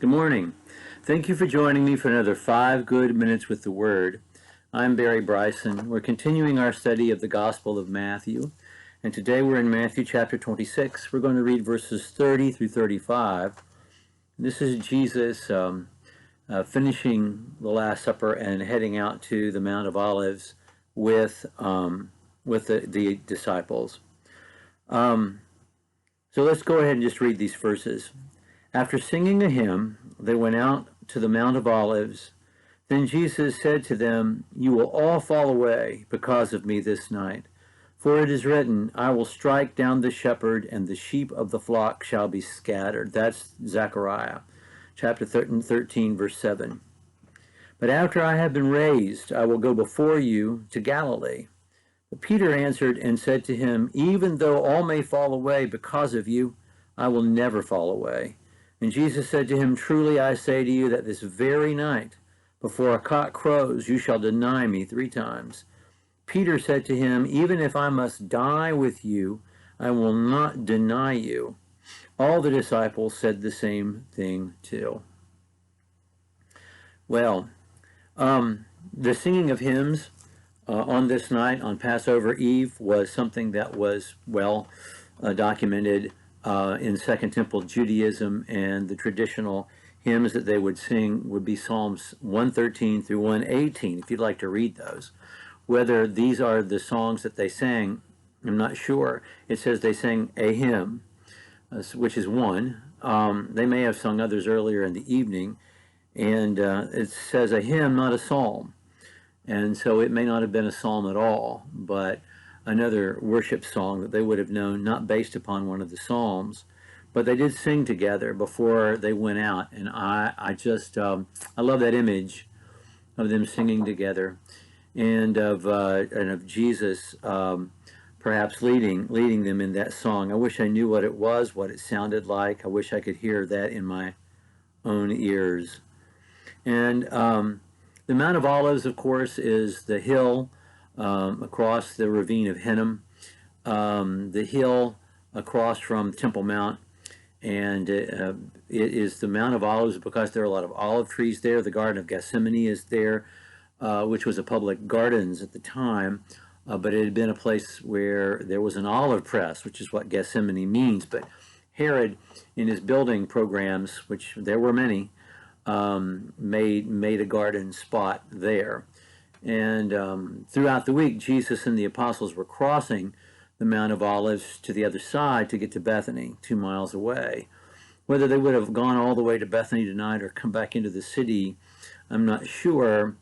Good morning. Thank you for joining me for another 5 good minutes with the Word. I'm Barry Bryson. We're continuing our study of the Gospel of Matthew, and today we're in Matthew chapter 26. We're going to read verses 30 through 35. This is Jesus finishing the Last Supper and heading out to the Mount of Olives with the disciples. So let's go ahead and just read these verses. After singing a hymn, they went out to the Mount of Olives. Then Jesus said to them, "You will all fall away because of me this night. For it is written, I will strike down the shepherd, and the sheep of the flock shall be scattered." That's Zechariah, chapter 13, verse 7. "But after I have been raised, I will go before you to Galilee." But Peter answered and said to him, "Even though all may fall away because of you, I will never fall away." And Jesus said to him, "Truly I say to you that this very night, before a cock crows, you shall deny me 3 times. Peter said to him, "Even if I must die with you, I will not deny you." All the disciples said the same thing too. Well, the singing of hymns on this night, on Passover Eve, was something that was well documented in Second Temple Judaism, and the traditional hymns that they would sing would be Psalms 113 through 118, if you'd like to read those. Whether these are the songs that they sang, I'm not sure. It says they sang a hymn, which is one. They may have sung others earlier in the evening, and it says a hymn, not a psalm. And so it may not have been a psalm at all, but another worship song that they would have known, not based upon one of the psalms. But they did sing together before they went out, and I love that image of them singing together, and of Jesus perhaps leading them in that song. I wish I knew what it was, what it sounded like. I wish I could hear that in my own ears. And the Mount of Olives, of course, is the hill across the ravine of Hinnom, the hill across from Temple Mount, and it is the Mount of Olives because there are a lot of olive trees there. The Garden of Gethsemane is there, which was a public gardens at the time, but it had been a place where there was an olive press, which is what Gethsemane means. But Herod, in his building programs, which there were many, made a garden spot there. And throughout the week, Jesus and the apostles were crossing the Mount of Olives to the other side to get to Bethany, 2 miles away. Whether they would have gone all the way to Bethany tonight or come back into the city, I'm not sure.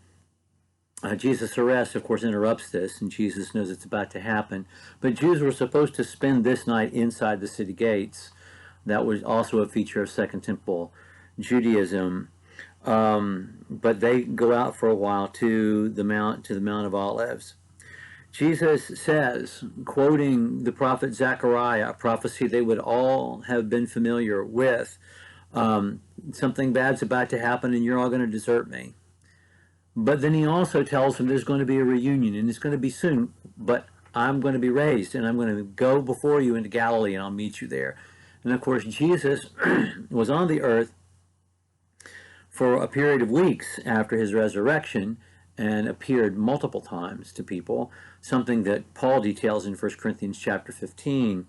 Jesus' arrest, of course, interrupts this, and Jesus knows it's about to happen. But Jews were supposed to spend this night inside the city gates. That was also a feature of Second Temple Judaism. But they go out for a while to the Mount of Olives. Jesus says, quoting the prophet Zechariah, a prophecy they would all have been familiar with, something bad's about to happen and you're all going to desert me. But then he also tells them there's going to be a reunion, and it's going to be soon, but I'm going to be raised, and I'm going to go before you into Galilee, and I'll meet you there. And of course, Jesus was on the earth for a period of weeks after his resurrection and appeared multiple times to people, something that Paul details in 1 Corinthians chapter 15.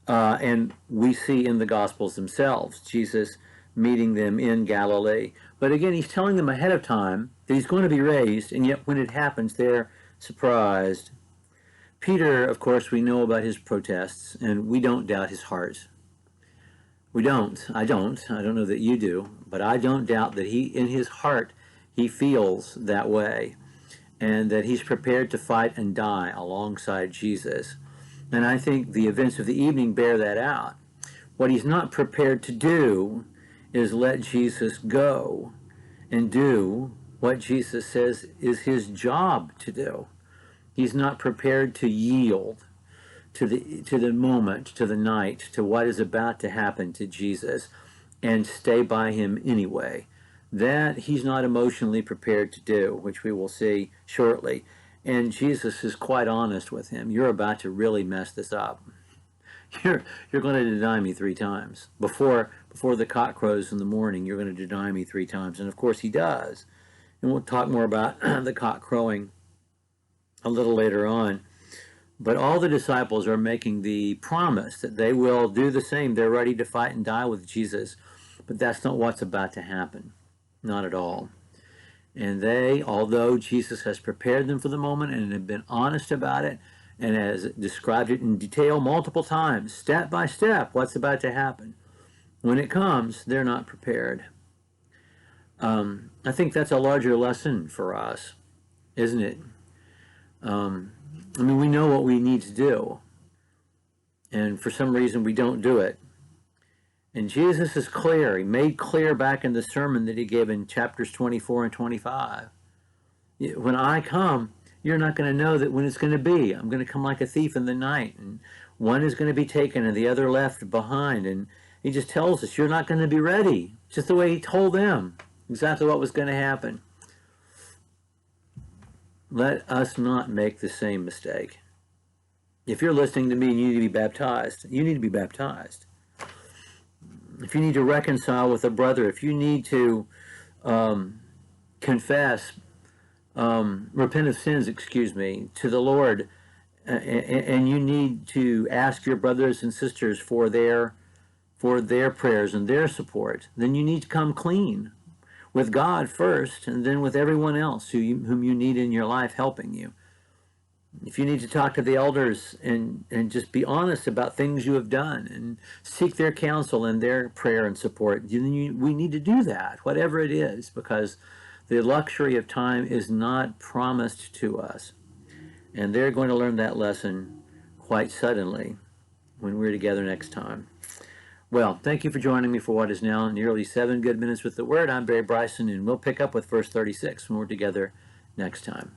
And we see in the Gospels themselves, Jesus meeting them in Galilee. But again, he's telling them ahead of time that he's going to be raised, and yet when it happens, they're surprised. Peter, of course, we know about his protests, and we don't doubt his heart. We don't. I don't know that you do, but I don't doubt that in his heart, he feels that way, and that he's prepared to fight and die alongside Jesus. And I think the events of the evening bear that out. What he's not prepared to do is let Jesus go and do what Jesus says is his job to do. He's not prepared to yield to the moment, to the night, to what is about to happen to Jesus, and stay by him anyway. That he's not emotionally prepared to do, which we will see shortly. And Jesus is quite honest with him. You're about to really mess this up. you're going to deny me 3 times. Before the cock crows in the morning, you're going to deny me 3 times. And of course he does. And we'll talk more about the cock crowing a little later on. But all the disciples are making the promise that they will do the same. They're ready to fight and die with Jesus. But that's not what's about to happen. Not at all. And they, although Jesus has prepared them for the moment and have been honest about it and has described it in detail multiple times, step by step, what's about to happen, when it comes, they're not prepared. I think that's a larger lesson for us, isn't it? I mean, we know what we need to do, and for some reason we don't do it. And Jesus is clear. He made clear back in the sermon that he gave in chapters 24 and 25. When I come, you're not going to know that when it's going to be. I'm going to come like a thief in the night, and one is going to be taken and the other left behind. And he just tells us you're not going to be ready. Just the way he told them exactly what was going to happen. Let us not make the same mistake. If you're listening to me and you need to be baptized, you need to be baptized. If you need to reconcile with a brother, if you need to confess, repent of sins, to the Lord, and you need to ask your brothers and sisters for their prayers and their support, then you need to come clean with God first, and then with everyone else whom you need in your life helping you. If you need to talk to the elders and just be honest about things you have done and seek their counsel and their prayer and support, we need to do that, whatever it is, because the luxury of time is not promised to us. And they're going to learn that lesson quite suddenly when we're together next time. Well, thank you for joining me for what is now nearly 7 good minutes with the Word. I'm Barry Bryson, and we'll pick up with verse 36 when we're together next time.